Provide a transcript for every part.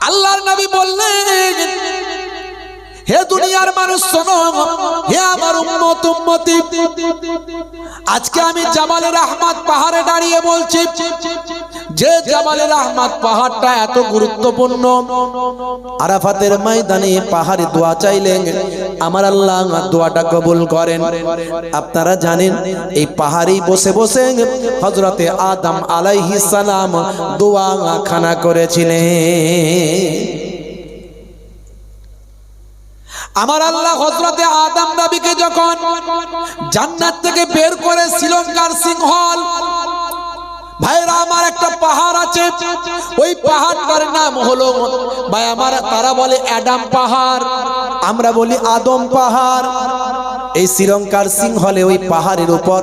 আল্লাহর নবী বললেন, হে দুনিয়ার মানুষ শোনো, হে আমার উম্মত উম্মতি, আজকে আমি জাবালে রাহমাত পাহাড়ে দাঁড়িয়ে বলছি যে জাবালে রাহমাত পাহাড়টা এত গুরুত্বপূর্ণ। আরাফাতের ময়দানে পাহাড়ে দোয়া চাইলেন, আমার আল্লাহ দোয়াটা কবুল করেন। আপনারা জানেন এই পাহাড়েই বসে বসে হযরতে আদম আলাইহিস সালাম দোয়া খানা করেছিলেন। আমার আল্লাহ হযরতে আদম নবীকে যখন জান্নাত থেকে বের করে শ্রীলঙ্কার সিংহল, ভাইরা আমার একটা পাহাড় আছে, ওই পাহাড়টার নাম হলো ভাই আমার তারা বলে অ্যাডাম পাহাড়, আমরা বলি আদম পাহাড়। এই শ্রীলঙ্কার সিংহলে ওই পাহাড়ের উপর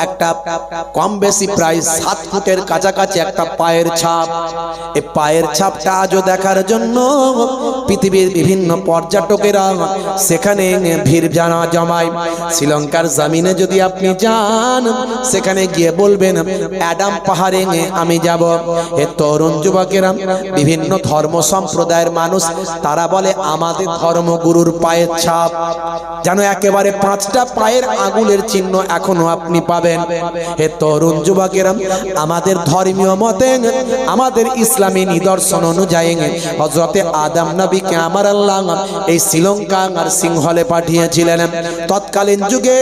একটা কম বেশি প্রায় 7 ফুটের কাছাকাছি একটা পায়ের ছাপ। এই পায়ের ছাপটা আজও দেখার জন্য পৃথিবীর বিভিন্ন পর্যটকেরা সেখানে ভিড় জমায়। শ্রীলঙ্কার জমিনে যদি আপনি যান, সেখানে গিয়ে বলবেন অ্যাডাম পাহাড়ে আমি যাব। এ তরুণ যুবকেরা, বিভিন্ন ধর্ম সম্প্রদায়ের মানুষ, তারা বলে আমাদের ধর্মগুরুর পায়ের ছাপ যেন একেবারে 5টা পায়ের আঙুলের চিহ্ন এখনো আপনি পাবেন। হে তরুণ যুবকেরা, আমাদের ধর্মীয় মতে, আমাদের ইসলামী নিদর্শন অনুযায়ী হযরতে আদম নবীকে আমার আল্লাহ এই শ্রীলঙ্কার সিংহলে পাঠিয়েছিলেন। তৎকালীন যুগে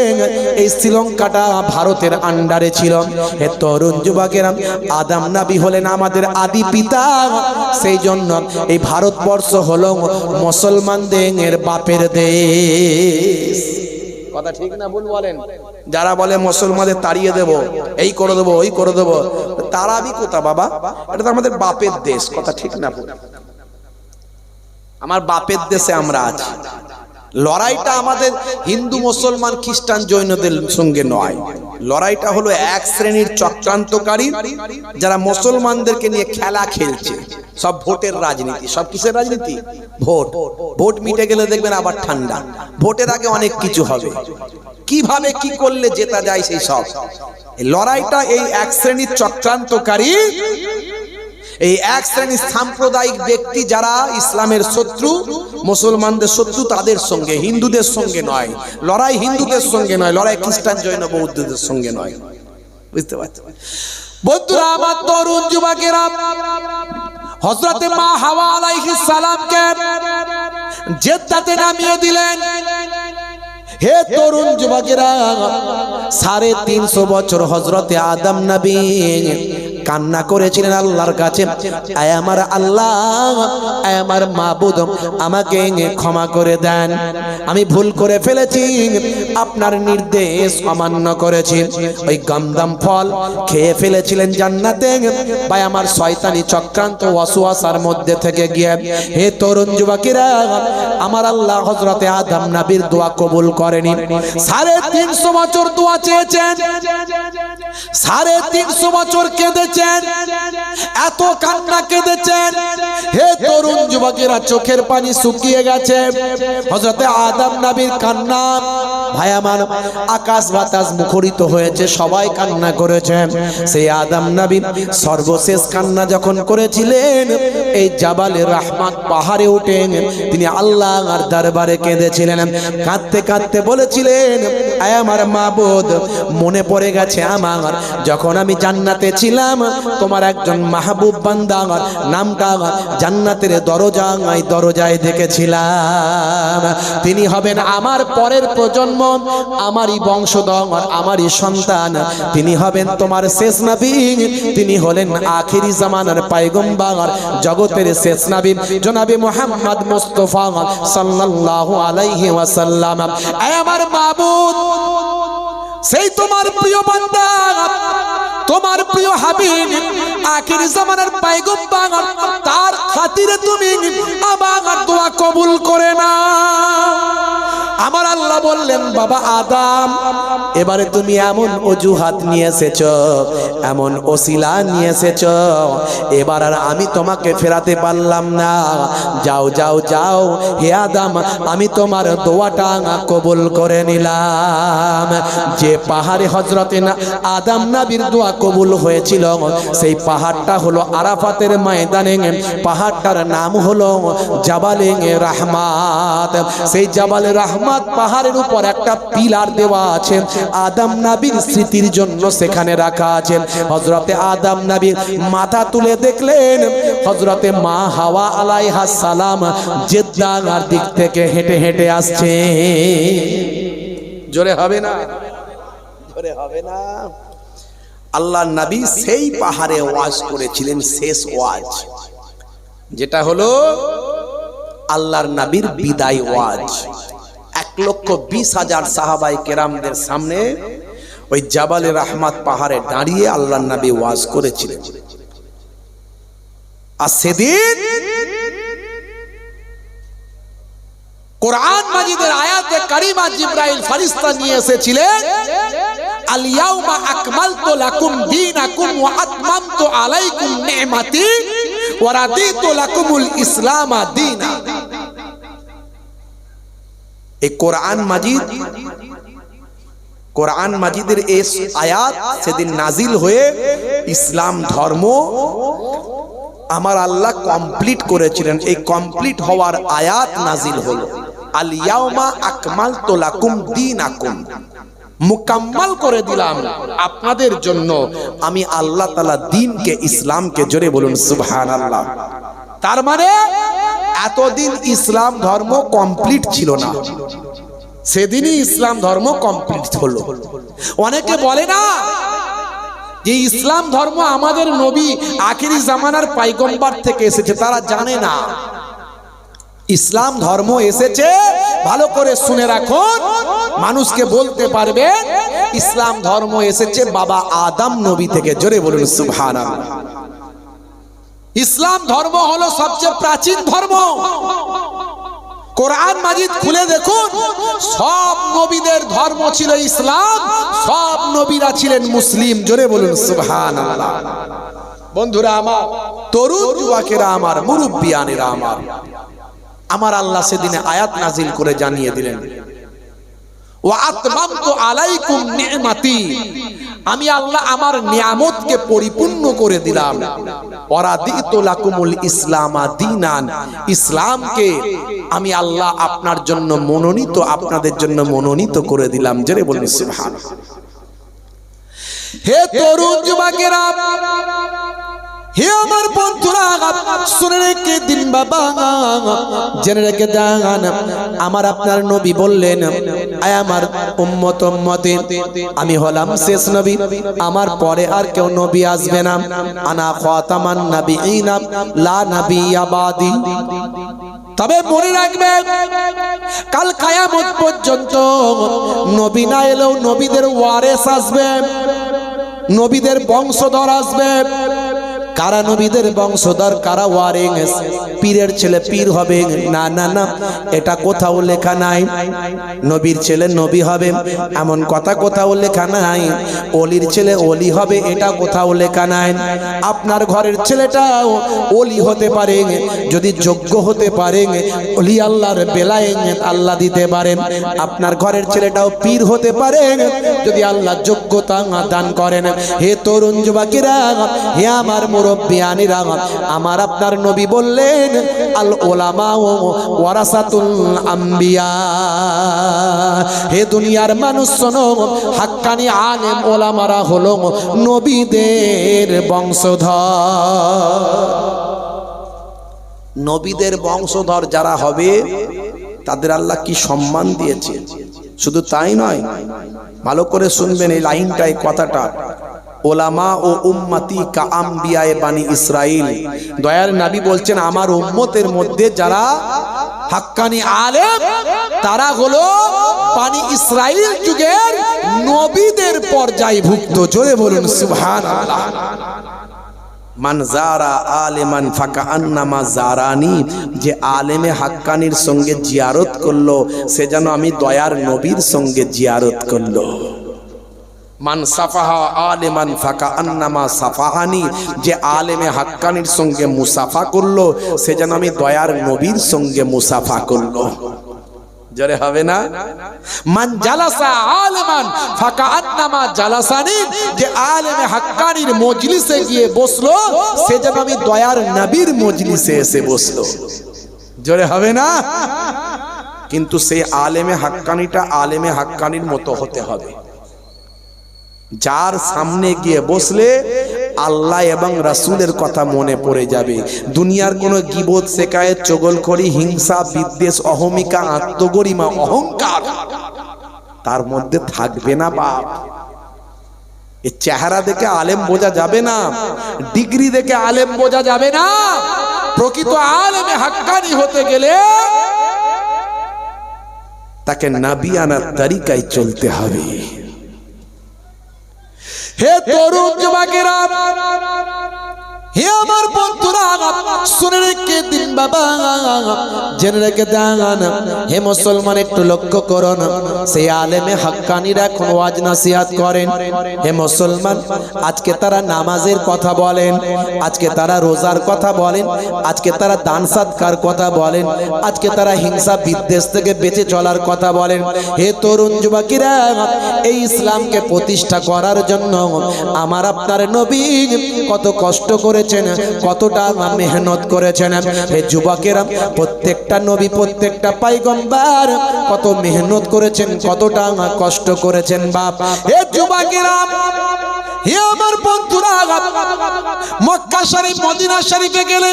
এই শ্রীলঙ্কাটা ভারতের আন্ডারে ছিল। হে তরুণ যুবকেরা, আদম নবী হলেন আমাদের আদি পিতা, সেই জন্য এই ভারতবর্ষ হলো মুসলমানদের বাপের দেশ। কথা ঠিক না ভুল বলেন? যারা বলে মুসলমানদের তাড়িয়ে দেব, এই করে দেবো, ওই করে দেবো, তারাবি কোথা বাবা? এটা তো আমাদের বাপের দেশ। কথা ঠিক না ভুল? আমার বাপের দেশে আমরা আছি। লড়াইটা আমাদের হিন্দু মুসলমান খ্রিস্টান জৈনদের সঙ্গে নয়, লড়াইটা হলো এক শ্রেণীর চক্রান্তকারী যারা মুসলমানদেরকে নিয়ে খেলা খেলছে। সব ভোটের রাজনীতি। সব কিসের রাজনীতি? ভোট। ভোট মিটে গেলে দেখবেন আবার ঠান্ডা। ভোটের আগে অনেক কিছু হবে, কিভাবে কি করলে জেতা যায় সেই সব। লড়াইটা এই এক শ্রেণীর চক্রান্তকারী, এই এক শ্রেণীর সাম্প্রদায়িক ব্যক্তি যারা ইসলামের শত্রু, মুসলমানদের শত্রু, তাদের সঙ্গে, হিন্দুদের সঙ্গে নয়। লড়াই হিন্দুদের সঙ্গে নয়, লড়াই খ্রিস্টান জৈন বৌদ্ধদের সঙ্গে নয়। বুঝতে পারছেন বন্ধুরা? আমার তরুণ যুবকেরা, হযরতে মা হাওয়া আলাইহিস সালামকে জেদ্দাতে নামিয়ে দিলেন। হে তরুণ যুবকেরা, 350 বছর হযরতে আদম নবী কান্না করেছিলেন আল্লাহর কাছে, আয় আমার আল্লাহ, আয় আমার মাবুদ, আমাকে ক্ষমা করে দেন, আমি ভুল করে ফেলেছি, আপনার নির্দেশ অমান্য করেছি। ওই গমদম ফল খেয়ে ফেলেছিলেন জান্নাতে, ভাই আমার শয়তানি চক্রান্ত ওয়াসওয়াসার মধ্যে থেকে গিয়ে। হে তরুণ যুবকেরা, আমার আল্লাহ হযরতে আদম নবীর দোয়া কবুল করেনি। 350 বছর দোয়া চেয়েছেন, 350 বছর কেঁদেছেন, এত কান্না কেঁদেছেন। হে তরুণ যুবকেরা, চোখের পানি শুকিয়ে গেছে। হযরতে আদম নবীর কান্না, ভাই আমার, আকাশ বাতাস মুখরিত হয়েছে, সবাই কান্না করেছে। সেই আদম নবী সর্বশেষ কান্না যখন করেছিলেন, এই জাবালে রাহমাত পাহাড়ে উঠে তিনি আল্লাহর দরবারে কেঁদেছিলেন। কাঁদতে কাঁদতে বলেছিলেন, আয় আমার মাবুদ, মনে পড়ে গেছে আমার যখন আমি জান্নাতে ছিলাম, তোমার একজন মাহবুব বান্দা নামটা জান্নাতের দরজায় দেখেছিলাম। তিনি হবেন আমার পরের প্রজন্ম, আমারই বংশধর, আমারই সন্তান। তিনি হবেন তোমার শেষ নবী, তিনি হলেন আখিরি জামানার পয়গম্বর, জগতের শেষ নবী জনাবে মুহাম্মদ মুস্তাফা সাল্লাল্লাহু আলাইহি ওয়াসাল্লাম। আয় আমার মাবুদ, সেই তোমার প্রিয় বান্দা, তোমার প্রিয় হাবিব, আখির জামানার পয়গম্বর, তার খাতিরে তুমি আমার দোয়া কবুল করে না। আমার আল্লাহ বললেন বাবা আদম এবারে তুমি এমন অজুহাত নিয়ে এসেছো, এমন ওসিলা নিয়ে এসেছো, এবার আর আমি তোমাকে ফেরাতে পারলাম না। যাও যাও যাও হে আদম, আমি তোমার দোয়াটা কবুল করে নিলাম। যে পাহাড়ে হযরতে আদম নবীর দোয়া কবুল হয়েছিল সেই পাহাড়টা হলো আরাফাতের ময়দানে, পাহাড়টার নাম হলো জাবালে রহমত। সেই জাবালে রহমত পাহাড়ের উপর একটা পিলার দেওয়া আছে, আদম নবীর স্মৃতির জন্য সেখানে রাখা আছে। হযরতে আদম নবী মাথা তুলে দেখলেন হযরতে মা হাওয়া আলাইহিস সালাম জেদ্দার দিক থেকে হেঁটে হেঁটে আসছে। জোরে হবে না, জোরে হবে না। আল্লাহর নবী সেই পাহাড়ে ওয়াজ করেছিলেন, শেষ ওয়াজ, যেটা হলো আল্লাহর নবীর বিদায় ওয়াজ। 1,20,000 সাহাবায়ে কেরামদের সামনে ওই জাবালে রহমত পাহাড়ে দাঁড়িয়ে আল্লাহর নবী ওয়াজ করেছিলেন। আর সেদিন কোরআন মাজিদের আয়াতে কারিমা জিবরাইল ফেরেশতা নিয়ে এসেছিলেন, আল ইয়াউমা আকমালতু লাকুম দীনাকুম ওয়া আতমামতু আলাইকুম নি'মাতি ওয়া রাদিতু লাকুমুল ইসলাম দীনা। এই কোরআন মাজিদের এই আয়াত সেদিন নাজিল হয়ে ইসলাম ধর্ম আমার আল্লাহ কমপ্লিট করেছিলেন। এই কমপ্লিট হওয়ার আয়াত নাজিল হলো, আল ইয়াউমা আকমালতু লাকুম দীনাকুম, মুকাম্মাল করে দিলাম আপনাদের জন্য আমি আল্লাহ তাআলা দ্বীনকে, ইসলামকে। জোরে বলুন সুবহানাল্লাহ। তার মানে এতদিন ইসলাম ধর্ম কমপ্লিট ছিল না, সেদিনই ইসলাম ধর্ম কমপ্লিট হলো। অনেকে বলে না যে ইসলাম ধর্ম আমাদের নবী আখিরি জামানার পয়গম্বর থেকে এসেছে, তারা জানে না। ইসলাম ধর্ম এসেছে, ভালো করে শুনে রাখুন, মানুষকে বলতে পারবে ইসলাম ধর্ম এসেছে বাবা আদম নবী থেকে। জোরে বলুন সুবহানাল্লাহ। ইসলাম ধর্ম হলো সবচেয়ে প্রাচীন ধর্ম। কোরআন মাজিদ খুলে দেখুন, সব নবীদের ধর্ম ছিল ইসলাম, সব নবীরা ছিলেন মুসলিম। জোরে বলুন সুবহানাল্লাহ। বন্ধুরা আমার, তরুণ যুবকেরা আমার, মুরব্বিয়ানেরা আমার আল্লাহ সেদিনে আয়াত নাজিল করে জানিয়ে দিলেন, ওয়া আতমামতু আলাইকুম নি'মাতি, আমি আল্লাহ আমার নিয়ামতকে পরিপূর্ণ করে দিলাম। ওয়া রাদিতু লাকুমুল ইসলাম দীনান, ইসলামকে আমি আল্লাহ আপনার জন্য মনোনীত, আপনাদের জন্য মনোনীত করে দিলাম। জোরে বলুন সুবহানাল্লাহ। হে তরুণ যুবকেরা, হে আমার বন্ধুরা, শুনে রেখে দিন বাবা, জেনে রেখে দেন, আমার আপনার নবী বললেন, আয় আমার উম্মত উম্মতে, আমি হলাম শেষ নবী, আমার পরে আর কেউ নবী আসবে না। আনা খাতামান নবিয়িনা লা নবিয়্যা বাদি। তবে মনে রাখবে, কাল কিয়ামত পর্যন্ত নবী না এলেও নবীদের ওয়ারিস আসবে, নবীদের বংশধর আসবে। কারা নবীদের বংশধর, কারা ওয়ারিস? পীরের ছেলে পীর হবে না, না না, এটা কোথাও লেখা নাই। নবীর ছেলে নবী হবে এমন কথা কোথাও লেখা নাই। ওলির ছেলে ওলি হবে এটা কোথাও লেখা নাই। আপনার ঘরের ছেলেটাও ওলি হতে পারে যদি যোগ্য হতে পারে, ওলি আল্লাহর বেলায় আল্লাহ দিতে পারেন। আপনার ঘরের ছেলেটাও পীর হতে পারে যদি আল্লাহ যোগ্যতা দান করেন। হে তরুণ যুবকেরা, হে আমার মুরব্বিয়ানেরা, আমার আপনার নবী বললেন, আল উলামা ওয়ারাসাতুল আম্বিয়া। হে দুনিয়ার মানুষ শোনো, হাক্কানি আলেম ওলামারা হলো নবীদের বংশধর। নবীদের বংশধর যারা হবে তাদের আল্লাহ কি সম্মান দিয়েছে। শুধু তাই নয়, ভালো করে শুনবেন এই লাইনটা, এই কথাটা, ওলামা ও উম্মতি কা আম্বিয়ায়ে বানি ইসরাইল। দয়ার নবী বলছেন, আমার উম্মতের মধ্যে যারা হাক্কানি আলেম তারা হলো বানি ইসরাইল যুগের নবীদের পর্যায়ভুক্ত। জোরে বলুন সুবহানাল্লাহ। মান যারা আলেমান ফাকান্নামা যারানি, যে আলেমে হাক্কানির সঙ্গে জিয়ারত করলো সে যেন আমি দয়ার নবীর সঙ্গে জিয়ারত করলো। মান সাফাহা আলেমান ফাকান্নামা সাফাহানি, যে আলেমে হাক্কানির সঙ্গে মুসাফা করলো সে যেন আমি দয়ার নবীর সঙ্গে মুসাফা করলো। জোরে হবে না? মান জালাসা আলেমান ফাকান্নামা জালাসানি, যে আলেমে হাক্কানির মজলিসে গিয়ে বসলো সে যেন আমি দয়ার নবীর মজলিসে এসে বসলো। জোরে হবে না? কিন্তু সেই আলেমে হাক্কানিটা আলেমে হাক্কানির মতো হতে হবে, যার সামনে গিয়ে বসলে আল্লাহ এবং রাসূলের কথা মনে পড়ে যাবে। দুনিয়ার কোনো গীবত, শিকায়েত, চগলখড়ি, হিংসা, বিদ্বেষ, অহমিকা, আত্মগরিমা, অহংকার তার মধ্যে থাকবে না বাপ। এই চেহারা দেখে আলেম বোঝা যাবে না, ডিগ্রি দেখে আলেম বোঝা যাবে না। প্রকৃত আলেমে হাক্কানি হতে গেলে তাকে নবিয়ানা তরিকায় চলতে হবে। হে তরুণ যুবকেরা, হে আমার বন্ধুরা, শুনে রেখে দিন বাবা, জেনে রেখে দেন। হে মুসলমান, একটু লক্ষ্য করুন, সেই আলেমে হাক্কানিরা এখন ওয়াজ নসিহত করেন। হে মুসলমান, আজকে তারা নামাজের কথা বলেন, আজকে তারা রোজার কথা বলেন, আজকে তারা দান সদকার কথা বলেন, আজকে তারা হিংসা বিদ্বেষ থেকে বেঁচে চলার কথা বলেন। হে তরুণ যুবকেরা, এই ইসলামকে প্রতিষ্ঠা করার জন্য আমার আপনার নবী কত কষ্ট করেছেন, কতটা মেহনত করেছেন। হে যুবকেরা, প্রত্যেকটা নবী, প্রত্যেকটা পয়গম্বর কত মেহনত করেছেন, কতটা কষ্ট করেছেন বাপ। হে যুবকেরা, হে আমার বন্ধুরা, মক্কা শরীফ, মদিনা শরীফে গেলে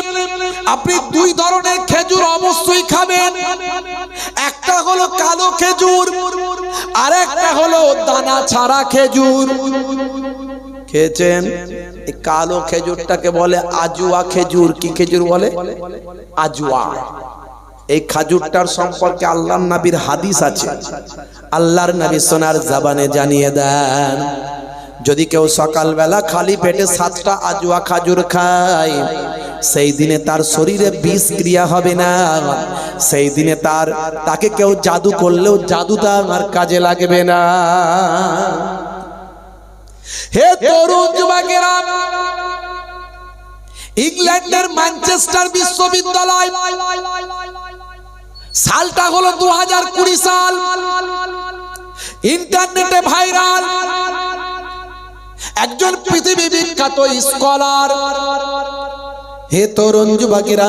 আপনি দুই ধরনের খেজুর অবশ্যই খাবেন। একটা হলো কালো খেজুর, আর একটা হলো দানা ছাড়া খেজুর। খেয়েছেন? এই কালো খেজুরটাকে বলে আজুয়া খেজুর। কি খেজুর বলে? আজুয়া। এই খেজুরটার সম্পর্কে আল্লাহর নবীর হাদিস আছে। আল্লাহর নবী সোনার জবানে জানিয়ে দেন, যদি কেউ সকালবেলা খালি পেটে 7টা আজুয়া খেজুর খায়, সেই দিনে তার শরীরে বিষ ক্রিয়া হবে না। সেই দিনে তাকে কেউ জাদু করলেও জাদুটা আর কাজে লাগবে না। হে তরুণ যুবকেরা, ইংল্যান্ডের ম্যানচেস্টার বিশ্ববিদ্যালয়, সালটা হলো 2020 সাল, ইন্টারনেটে ভাইরাল একজন পৃথিবী বিখ্যাত স্কলার। হে তরুণ যুবকেরা,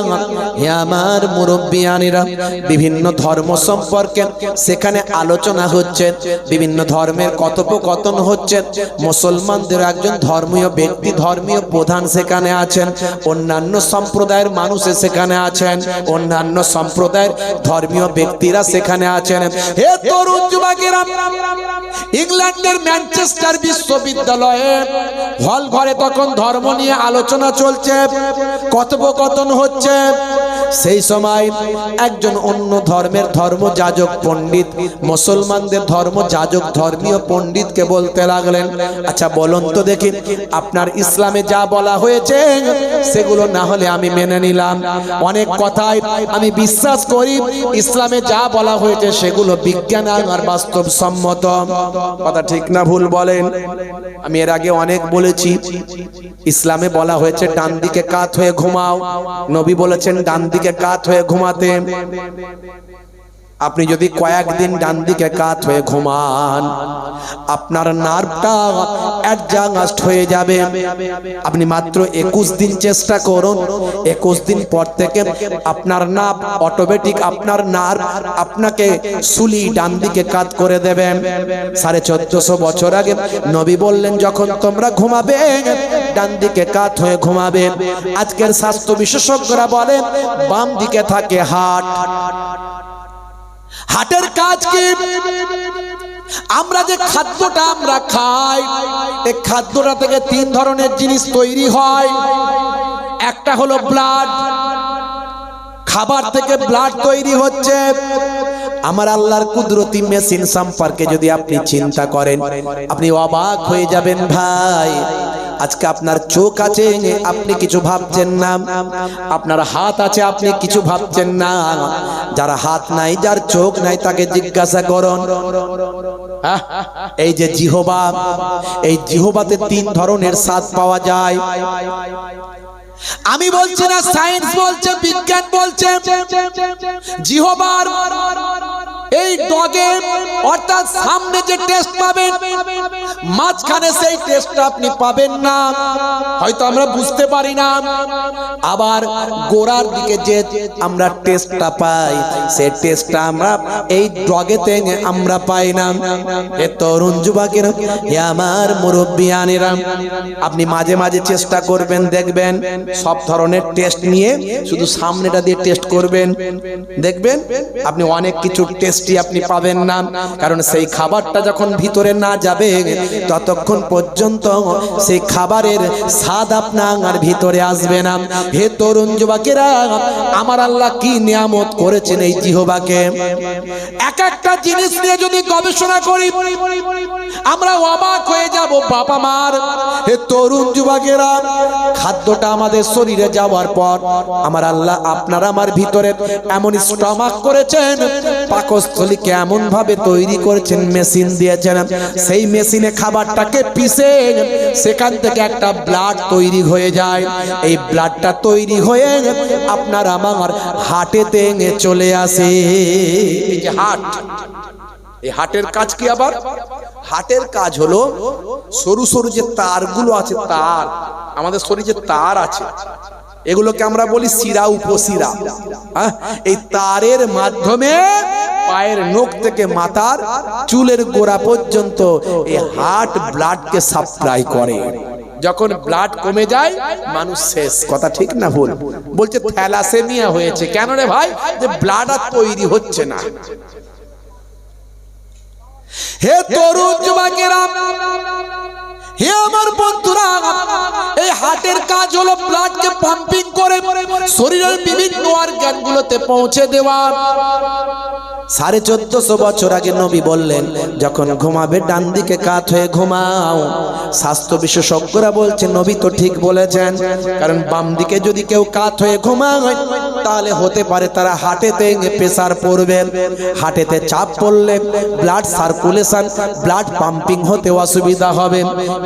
হে আমার মুরব্বিয়ানেরা, বিভিন্ন ধর্ম সম্পর্কে সেখানে আলোচনা হচ্ছে, বিভিন্ন ধর্মের কথোপকথন হচ্ছে। মুসলমানদের একজন ধর্মীয় ব্যক্তি, ধর্মীয় প্রধান সেখানে আছেন, অন্যান্য সম্প্রদায়ের মানুষ সেখানে আছেন, অন্যান্য সম্প্রদায়ের ধর্মীয় ব্যক্তিরা সেখানে আছেন। হে তরুণ যুবকেরা, ইংল্যান্ডের ম্যানচেস্টার বিশ্ববিদ্যালয়ে হল ঘরে তখন ধর্ম নিয়ে আলোচনা চলছে, কথোপকথন হচ্ছে। সেই সময় একজন অন্য ধর্মের ধর্মযাজক পণ্ডিত মুসলমানদের ধর্মযাজক ধর্মীয় পণ্ডিতকে বলতে লাগলেন, আচ্ছা বলুন তো দেখি, আপনার ইসলামে যা বলা হয়েছে সেগুলো না হলে আমি মেনে নিলাম, অনেক কথাই আমি বিশ্বাস করি, ইসলামে যা বলা হয়েছে সেগুলো বিজ্ঞান আর বাস্তবসম্মত। কথা ঠিক না ভুল বলেন? আমি এর আগে অনেক বলেছি, ইসলামে বলা হয়েছে ডান দিকে কাত হয়ে ঘুমাও, নবী বলেছেন ডান দিকে কাত হয়ে ঘুমাতে। আপনি যদি কয়েকদিন ডান দিকে কাত হয়ে ঘুমান, আপনার নার্ভটা অ্যাডজাস্ট হয়ে যাবে। আপনি মাত্র 21 দিন চেষ্টা করুন, 21 দিন পর থেকে আপনার নার্ভ অটোমেটিক, আপনার নার্ভ আপনাকে সুলি ডান দিকে কাত করে দেবে। 1450 বছর আগে নবী বললেন, যখন তোমরা ঘুমাবে ডান দিকে কাত হয়ে ঘুমাবে। আজকের স্বাস্থ্য বিশেষজ্ঞরা বলেন বাম দিকে থাকে হার্ট। হার্টের কাজ কি? আমরা যে খাদ্যটা আমরা খাই, এই খাদ্যটা থেকে 3 ধরনের জিনিস তৈরি হয়। একটা হলো ব্লাড, খাবার থেকে ব্লাড তৈরি হচ্ছে। আমার আল্লাহর কুদরতি মেশিন সম্পর্কে যদি আপনি চিন্তা করেন আপনি অবাক হয়ে যাবেন ভাই। আজকে আপনার চোখ আছে আপনি কিছু ভাবছেন না, আপনার হাত আছে আপনি কিছু ভাবছেন না। যার হাত নাই যার চোখ নাই তাকে জিজ্ঞাসা করুন। এই যে জিহবা, এই জিহবাতে 3 ধরনের স্বাদ পাওয়া যায়। আমি বলছি না, সায়েন্স বলছে, বিজ্ঞান বলছে জিহবার এই ডগে অর্থাৎ সামনে যে টেস্ট পাবেন মাঝখানে সেই টেস্টটা আপনি পাবেন না, হয়তো আমরা বুঝতে পারি না। আবার গোড়ার দিকে যে আমরা টেস্টটা পাই সেই টেস্টটা আমরা এই ডগেতে আমরা পাই না। এ তরুণ যুবকেরা, এ আমার মুরব্বিয়ানেরা, আপনি মাঝে মাঝে চেষ্টা করবেন, দেখবেন সব ধরনের টেস্ট নিয়ে শুধু সামনেটা দিয়ে টেস্ট করবেন, দেখবেন আপনি অনেক কিছু টেস্টই আপনি পাবেন না। কারণ সেই খাবারটা যখন ভিতরে না যাবে ততক্ষণ পর্যন্ত সেই খাবারের স্বাদ আপনার ভিতরে আসবে না। হে তরুণ যুবকেরা, আমার আল্লাহ কি নিয়ামত করেছেন এই জিহ্বাকে। এক একটা জিনিস নিয়ে যদি গবেষণা করি আমরা অবাক হয়ে যাব বাবা মার। হে তরুণ যুবকেরা, খাদ্যটা আমাদের শরীরে যাওয়ার পর আমার আল্লাহ আপনার আমার ভিতরে এমন স্টমাক করেছেন, পাকস্থলীকে এমন ভাবে তৈরি করেছেন, মেশিন দিয়েছেন, সেই মেশিনে খাবারটাকে পিষে সেখান থেকে একটা ব্লাড তৈরি হয়ে যায়। এই ব্লাডটা তৈরি হয়ে আপনার আমার হার্টেতে চলে আসে। এই যে হার্ট, এই হার্টের কাজ কি? আবার হার্টের কাজ হলো সরু সরু যে তারগুলো আছে, তার আমাদের শরীরে যে তার আছে এগুলোকে আমরা বলি শিরা উপশিরা। এই তারের মাধ্যমে পায়ের নখ থেকে মাথার চুলের গোড়া পর্যন্ত এই হার্ট ব্লাডকে সাপ্লাই করে। যখন ব্লাড কমে যায় মানুষ শেষ। কথা ঠিক না ভুল? বলছে থ্যালাসেমিয়া হয়েছে। কেন রে ভাই? যে ব্লাড আর তৈরি হচ্ছে না। হে তরুণ যুবকেরা, হে আমার বন্ধুরা, এই হার্টের কাজ হলো ব্লাডকে পাম্পিং করে শরীরের বিভিন্ন অর্গানগুলোতে পৌঁছে দেওয়া। 1450 বছর আগে নবী বললেন, যখন ঘুমাবে ডান দিকে কাত হয়ে ঘুমাও। স্বাস্থ্য বিশেষজ্ঞরা বলছে নবী তো ঠিক বলেছেন, কারণ বাম দিকে যদি কেউ কাত হয়ে ঘুমায় তাহলে হতে পারে তারা হার্টেতে প্রেসার পড়বে, হার্টেতে চাপ পড়লে ব্লাড সার্কুলেশন, ব্লাড পাম্পিং হতে অসুবিধা হবে।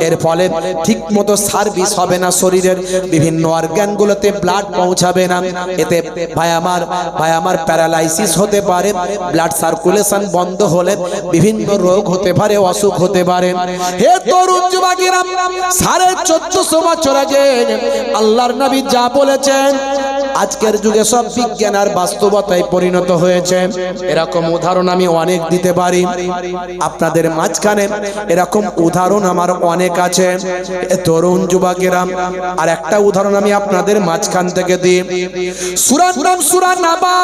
এর ফলে ঠিক মতো সার্ভিস হবে না, শরীরের বিভিন্ন অর্গানগুলোতে ব্লাড পৌঁছাবে না। এতে ভাই আমার প্যারালাইসিস হতে পারে, ব্লাড সার্কুলেশন বন্ধ হলে বিভিন্ন রোগ হতে পারে, অসুখ হতে পারে। হে তরুণ যুবকেরা, 1450 বছর আগে আল্লাহর নবী যা বলেছেন আজকের যুগে সব বিজ্ঞান আর বাস্তবতায় পরিণত হয়েছে। এরকম উদাহরণ আমি অনেক দিতে পারি, আপনাদের মাঝখানে এরকম উদাহরণ আমার অনেক আছে। তরুণ যুবকেরা, আর একটা উদাহরণ আমি আপনাদের মাঝখান থেকে দিই। সূরার নাম সূরা নাবা।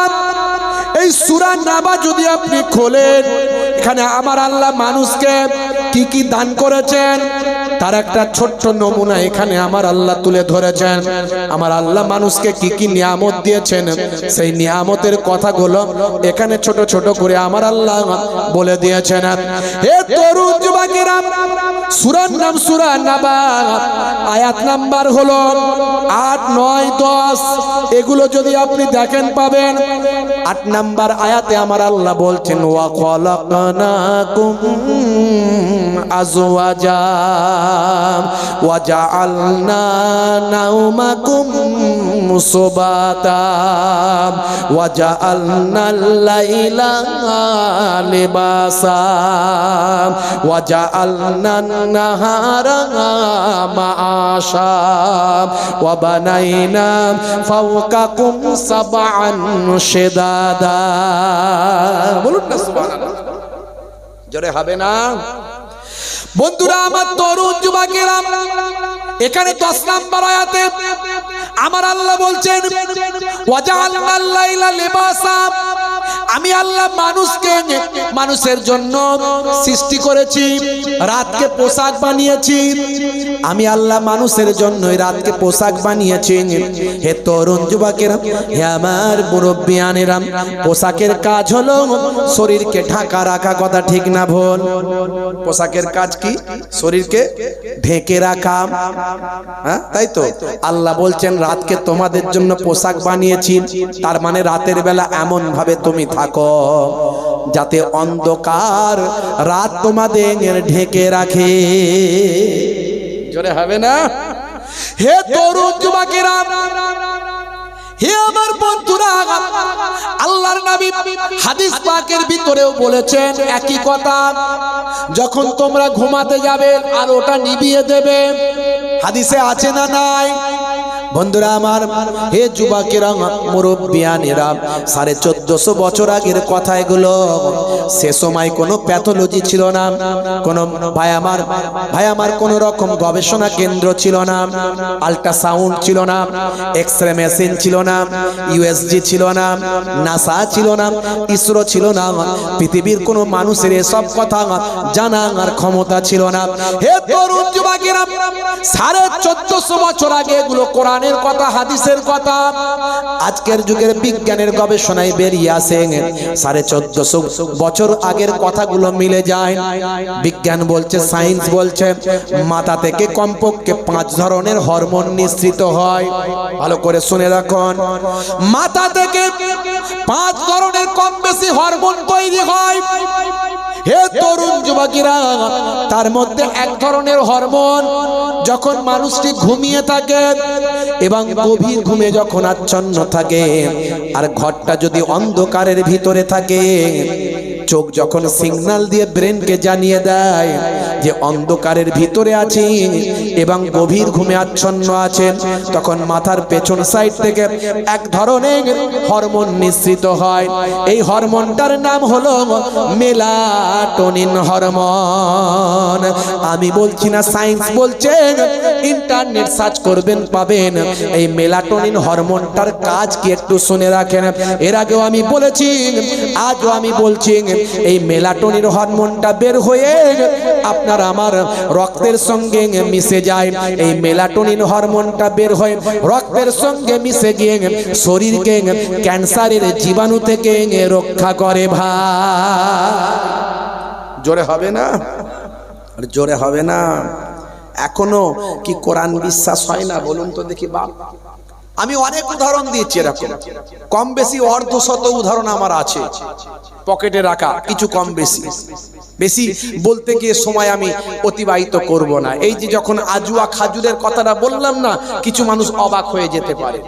এই সূরা নাবা যদি আপনি খোলেন, এখানে আমার আল্লাহ মানুষকে কি কি দান করেছেন তার একটা ছোট্ট নমুনা এখানে আমার আল্লাহ তুলে ধরেছেন। আমার আল্লাহ মানুষকে কি কি নিয়ামত দিয়েছেন সেই নিয়ামতের কথাগুলো এখানে ছোট ছোট করে আমার আল্লাহ বলে দিয়েছেন। হে তরুণ যুবকেরা, সূরার নাম সূরা নাবা, আয়াত নাম্বার হলো 8, 9, 10। এগুলো যদি আপনি দেখেন পাবেন। 8 নাম্বার আয়াতে আমার আল্লাহ বলছেন, ওয়া খালাকনাকুম আজওয়াজা ওয়া জাআলনা নাওমাকুম সুবাতা ওয়া জাআলনাল লাইলা লিবাসা ওয়া জাআলনান নাহারা মাআশা ওয়া বানাইনা ফাওকাকুম সাবআন শিদাদা। বলুন না সুবহানাল্লাহ, জোরে হবে না? বন্ধুরা আমার, তরুণ যুবকেরা, এখানে 10 নাম্বার আয়াতে আমার আল্লাহ বলছেন ওয়াজআলনাল লাইলা লিবাসা, আমি আল্লাহ মানুষকে মানুষের জন্য সৃষ্টি করেছি, রাতকে পোশাক বানিয়েছি। আমি আল্লাহ মানুষের জন্যই রাতকে পোশাক বানিয়েছি। হে তরুণ যুবকেরা, হে আমার মুরব্বিয়ানেরা, পোশাকের কাজ হলো শরীরকে ঢাকা রাখা, কথা ঠিক না ভুল? পোশাকের কাজ কি? শরীরকে ঢেকে রাখা, হ্যাঁ তাই তো। আল্লাহ বলছেন রাতকে তোমাদের জন্য পোশাক বানিয়েছি, তার মানে রাতের বেলা এমন ভাবে তুমি থাকো যাতে অন্ধকার রাত তোমাদের ঢেকে রাখে। জোরে হবে না? হে তরুণ যুবকেরা, হে আমার বন্ধুরা, আল্লাহর নবী হাদিস পাকের ভিতরেও বলেছেন একই কথা, যখন তোমরা ঘুমাতে যাবে আলোটা নিভিয়ে দেবে। হাদিসে আছে না নাই? বন্ধুরা আমার, হে যুবকেরা, মুরব্বিয়ানেরা, 1450 বছর আগের কথা এগুলো। সে সময় কোনো প্যাথোলজি ছিল না, কোনো ভাই আমার কোনো রকম গবেষণা কেন্দ্র ছিল না, আল্ট্রাসাউন্ড ছিল না, এক্সরে মেশিন ছিল না, ইউএসজি ছিল না, নাসা ছিল না, ইসরো ছিল না। পৃথিবীর কোনো মানুষের এসব কথা জানার ক্ষমতা ছিল না। হে তরুণ যুবকেরা, 1450 বছর আগে এগুলো কোরআনের কথা, হাদিসের কথা। আজকের যুগের বিজ্ঞানের গবেষণায় বেরিয়ে আসে 1450 বছর আগের কথাগুলো মিলে যায়। বিজ্ঞান বলছে, সায়েন্স বলছে, মাথা থেকে কমপক্ষে 5 ধরনের হরমোন নিঃসৃত হয়। ভালো করে শুনে রাখুন, মাথা থেকে 5 ধরনের কম বেশি হরমোন তৈরি হয়। হে তরুণ যুবকেরা, তার মধ্যে এক ধরনের হরমোন যখন মানুষটি ঘুমিয়ে থাকে এবং গভীর ঘুমে যখন আচ্ছন্ন থাকে, আর ঘরটা যদি অন্ধকারের ভিতরে থাকে, চোখ যখন সিগন্যাল দিয়ে ব্রেনকে জানিয়ে দেয় যে অন্ধকারের ভিতরে আছে এবং গভীর ঘুমে আচ্ছন্ন আছেন, তখন মাথার পেছন সাইড থেকে এক ধরনের হরমোন নিঃসৃত হয়। এই হরমোনটার নাম হলো মেলাটোনিন হরমোন। আমি বলছি না, সায়েন্স বলছে, ইন্টারনেট সার্চ করবেন পাবেন। এই মেলাটোনিন হরমোনটার কাজ কি একটু শুনে রাখেন। এর আগেও আমি বলেছি, আজও আমি বলছি, এই মেলাটোনিন হরমোনটা বের হয়ে আপনার আমার রক্তের সঙ্গে মিশে যায়। এই মেলাটোনিন হরমোনটা বের হয়ে রক্তের সঙ্গে মিশে গিয়ে শরীরকে ক্যান্সারের জীবাণু থেকে রক্ষা করে। ভাই জোরে হবে না? জোরে হবে না? এখনো কি কোরআন বিশ্বাস হয় না? বলুন তো দেখি বাপ। আমি অনেক উদাহরণ দিয়েছি, এরকম কম বেশি অর্ধশত উদাহরণ আমার আছে পকেটে রাখা, কিছু কম বেশি। বেশি বলতে গিয়ে সময় আমি অতিবাহিত করব না। এই যে যখন আজুয়া খাজুরের কথাটা বললাম না, কিছু মানুষ অবাক হয়ে যেতে পারে।